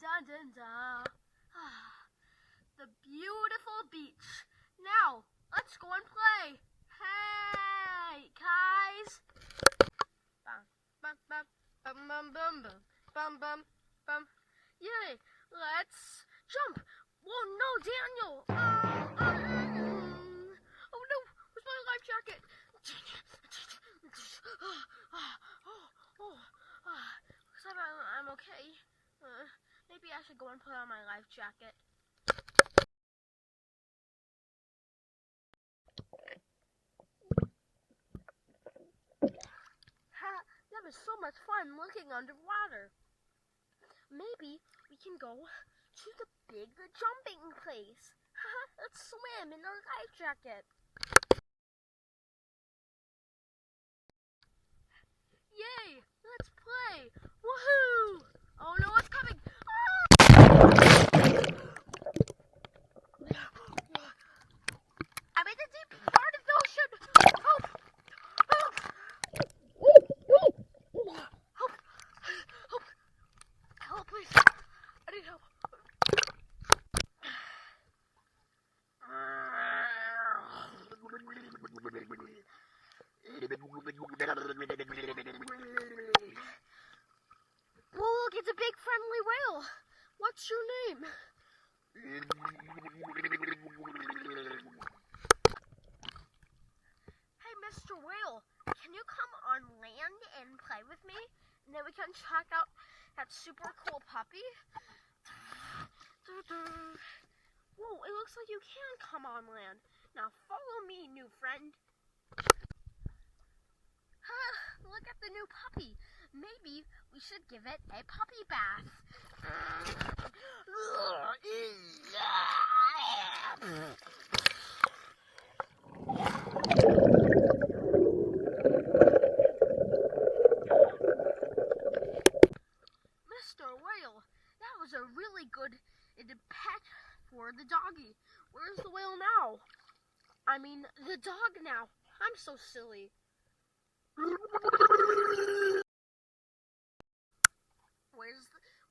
dun, dun, dun. The beautiful beach. Now, let's go and play. Hey, guys. Bum, bum, bum, bum, bum, bum, bum, bum, bum. Yay, let's jump. Whoa, no, Daniel. Oh, no, where's my life jacket? Looks like I'm okay. Maybe I should go and put on my life jacket. That was so much fun looking underwater. Maybe we can go to the big jumping place. Let's swim in our life jacket. Yay! Let's play! Woohoo! Oh no, it's coming! I'm in the deep part of the ocean! Help! Help! Help! Help! Help, please! I need help. Look, it's a big friendly whale. What's your name? Hey, Mr. Whale, can you come on land and play with me? And then we can check out that super cool puppy. Whoa, it looks like you can come on land. Now follow me, new friend. Look at the new puppy. Maybe we should give it a puppy bath. Mr. Whale, that was a really good pet for the doggy. Where's the whale now? I mean, the dog now. I'm so silly.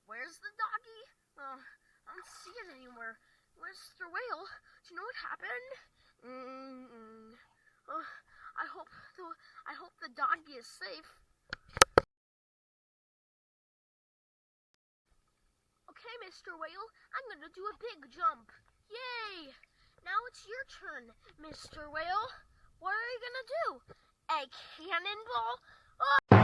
Where's the doggy? I don't see it anywhere. Where's Mr. Whale? Do you know what happened? I hope the doggy is safe. Okay, Mr. Whale, I'm gonna do a big jump. Yay! Now it's your turn, Mr. Whale. What are you gonna do? A cannonball? Oh!